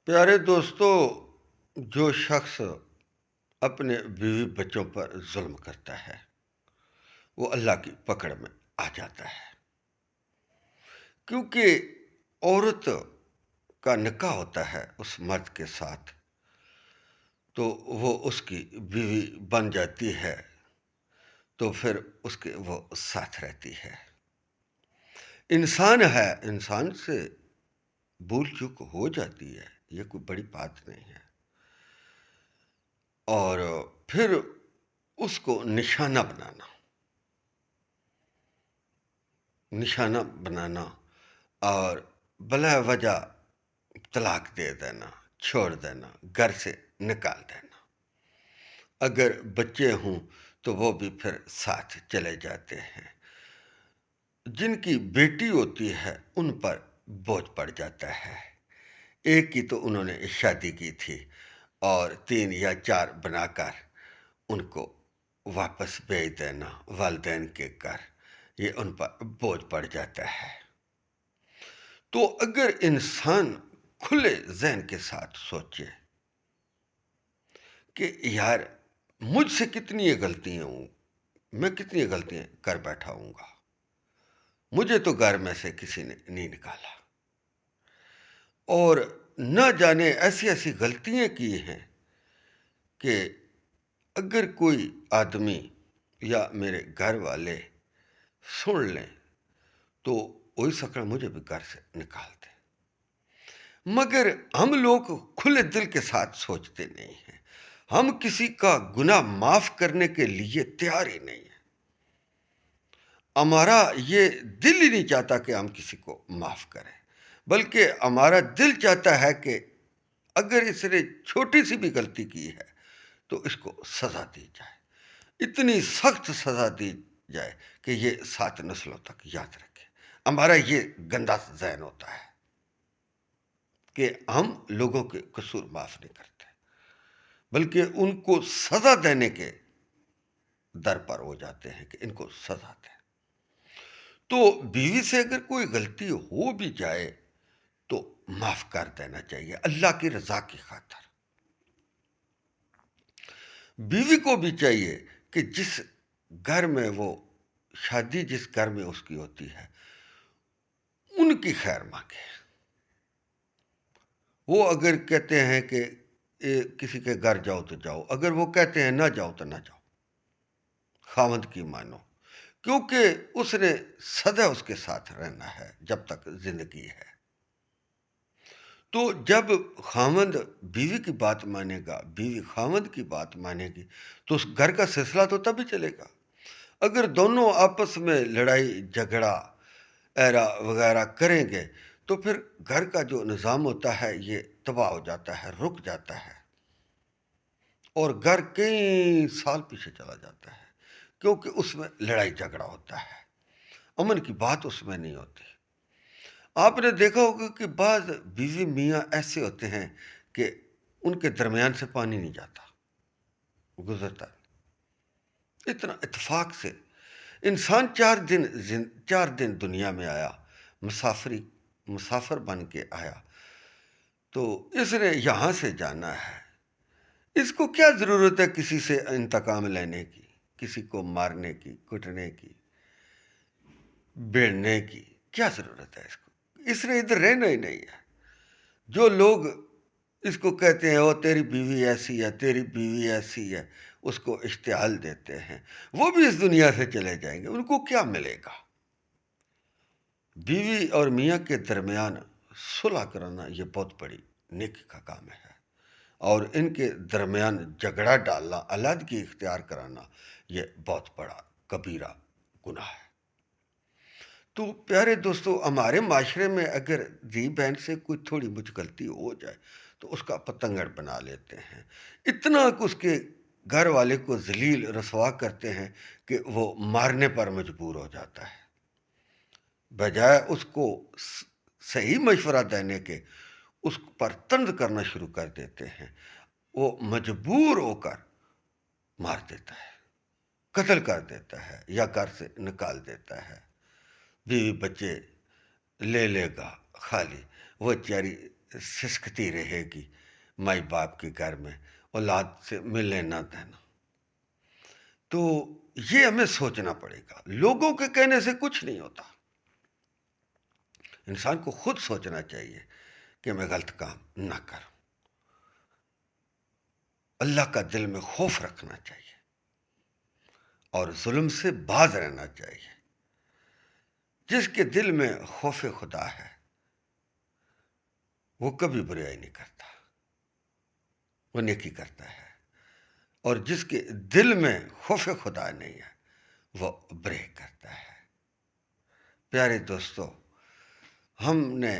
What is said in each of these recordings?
پیارے دوستو، جو شخص اپنے بیوی بچوں پر ظلم کرتا ہے وہ اللہ کی پکڑ میں آ جاتا ہے، کیونکہ عورت کا نکاح ہوتا ہے اس مرد کے ساتھ تو وہ اس کی بیوی بن جاتی ہے، تو پھر اس کے وہ ساتھ رہتی ہے۔ انسان ہے، انسان سے بھول چوک ہو جاتی ہے، یہ کوئی بڑی بات نہیں ہے۔ اور پھر اس کو نشانہ بنانا اور بلا وجہ طلاق دے دینا، چھوڑ دینا، گھر سے نکال دینا۔ اگر بچے ہوں تو وہ بھی پھر ساتھ چلے جاتے ہیں۔ جن کی بیٹی ہوتی ہے ان پر بوجھ پڑ جاتا ہے۔ ایک کی تو انہوں نے شادی کی تھی اور 3 یا 4 بنا کر ان کو واپس بھیج دینا والدین کے گھر، یہ ان پر بوجھ پڑ جاتا ہے۔ تو اگر انسان کھلے ذہن کے ساتھ سوچے کہ یار مجھ سے کتنی غلطیاں ہوں، میں کتنی غلطیاں کر بیٹھا ہوں گا، مجھے تو گھر میں سے کسی نے نہیں نکالا، اور نہ جانے ایسی ایسی غلطیاں کی ہیں کہ اگر کوئی آدمی یا میرے گھر والے سن لیں تو وہی سکڑ مجھے بھی گھر سے نکال دیں۔ مگر ہم لوگ کھلے دل کے ساتھ سوچتے نہیں ہیں، ہم کسی کا گناہ معاف کرنے کے لیے تیار ہی نہیں ہیں۔ ہمارا یہ دل ہی نہیں چاہتا کہ ہم کسی کو معاف کریں، بلکہ ہمارا دل چاہتا ہے کہ اگر اس نے چھوٹی سی بھی غلطی کی ہے تو اس کو سزا دی جائے، اتنی سخت سزا دی جائے کہ یہ 7 نسلوں تک یاد رکھے۔ ہمارا یہ گندا ذہن ہوتا ہے کہ ہم لوگوں کے قصور معاف نہیں کرتے، بلکہ ان کو سزا دینے کے در پر ہو جاتے ہیں کہ ان کو سزا دیں۔ تو بیوی سے اگر کوئی غلطی ہو بھی جائے تو معاف کر دینا چاہیے اللہ کی رضا کی خاطر۔ بیوی کو بھی چاہیے کہ جس گھر میں وہ شادی جس گھر میں اس کی ہوتی ہے ان کی خیر مانگے۔ وہ اگر کہتے ہیں کہ کسی کے گھر جاؤ تو جاؤ، اگر وہ کہتے ہیں نہ جاؤ تو نہ جاؤ، خاوند کی مانو، کیونکہ اس نے سدا اس کے ساتھ رہنا ہے جب تک زندگی ہے۔ تو جب خاوند بیوی کی بات مانے گا، بیوی خاوند کی بات مانے گی تو اس گھر کا سلسلہ تو تبھی چلے گا۔ اگر دونوں آپس میں لڑائی جھگڑا ایرا وغیرہ کریں گے تو پھر گھر کا جو نظام ہوتا ہے یہ تباہ ہو جاتا ہے، رک جاتا ہے، اور گھر کئی سال پیچھے چلا جاتا ہے، کیونکہ اس میں لڑائی جھگڑا ہوتا ہے، امن کی بات اس میں نہیں ہوتی۔ آپ نے دیکھا ہوگا کہ بعض بیوی میاں ایسے ہوتے ہیں کہ ان کے درمیان سے پانی نہیں جاتا، گزرتا اتنا اتفاق سے۔ انسان 4 دن دنیا میں آیا، مسافر بن کے آیا، تو اس نے یہاں سے جانا ہے، اس کو کیا ضرورت ہے کسی سے انتقام لینے کی، کسی کو مارنے کی، کٹنے کی، بیڑنے کی، کیا ضرورت ہے اس کو؟ اس نے ادھر رہنا ہی نہیں ہے۔ جو لوگ اس کو کہتے ہیں وہ تیری بیوی ایسی ہے، تیری بیوی ایسی ہے، اس کو اشتعال دیتے ہیں، وہ بھی اس دنیا سے چلے جائیں گے، ان کو کیا ملے گا؟ بیوی اور میاں کے درمیان صلح کرانا یہ بہت بڑی نیکی کا کام ہے، اور ان کے درمیان جھگڑا ڈالنا، علیحدگی اختیار کرانا یہ بہت بڑا کبیرہ گناہ ہے۔ تو پیارے دوستو، ہمارے معاشرے میں اگر دی بہن سے کوئی تھوڑی مجھ غلطی ہو جائے تو اس کا پتنگڑ بنا لیتے ہیں، اتنا کہ اس کے گھر والے کو ذلیل رسوا کرتے ہیں کہ وہ مارنے پر مجبور ہو جاتا ہے، بجائے اس کو صحیح مشورہ دینے کے اس پر طنز کرنا شروع کر دیتے ہیں۔ وہ مجبور ہو کر مار دیتا ہے، قتل کر دیتا ہے یا گھر سے نکال دیتا ہے، بیوی بچے لے لے گا خالی، وہ چاری سسکتی رہے گی مائی باپ کے گھر میں، اولاد سے ملنے نہ دینا۔ تو یہ ہمیں سوچنا پڑے گا، لوگوں کے کہنے سے کچھ نہیں ہوتا، انسان کو خود سوچنا چاہیے کہ میں غلط کام نہ کروں، اللہ کا دل میں خوف رکھنا چاہیے اور ظلم سے باز رہنا چاہیے۔ جس کے دل میں خوف خدا ہے وہ کبھی برائی نہیں کرتا، وہ نیکی کرتا ہے، اور جس کے دل میں خوف خدا نہیں ہے وہ برائی کرتا ہے۔ پیارے دوستو، ہم نے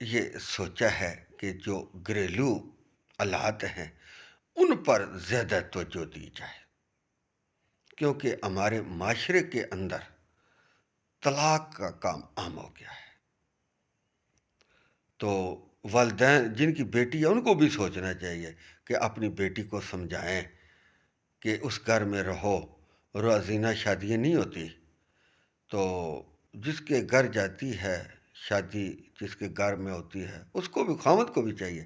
یہ سوچا ہے کہ جو گھریلو آلات ہیں ان پر زیادہ توجہ دی جائے، کیونکہ ہمارے معاشرے کے اندر طلاق کا کام عام ہو گیا ہے۔ تو والدین جن کی بیٹی ہے ان کو بھی سوچنا چاہیے کہ اپنی بیٹی کو سمجھائیں کہ اس گھر میں رہو، روزینہ شادی نہیں ہوتی، تو جس کے گھر جاتی ہے شادی، جس کے گھر میں ہوتی ہے، اس کو بھی، خاوند کو بھی چاہیے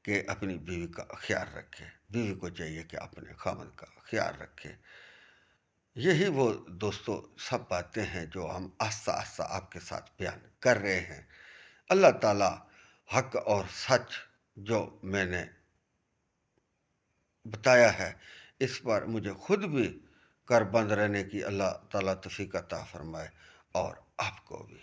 کہ اپنی بیوی کا خیال رکھے، بیوی کو چاہیے کہ اپنے خاوند کا خیال رکھے۔ یہی وہ دوستو سب باتیں ہیں جو ہم آہستہ آہستہ آپ کے ساتھ بیان کر رہے ہیں۔ اللہ تعالیٰ حق اور سچ جو میں نے بتایا ہے اس پر مجھے خود بھی کر بند رہنے کی اللہ تعالیٰ توفیق عطا فرمائے، اور آپ کو بھی۔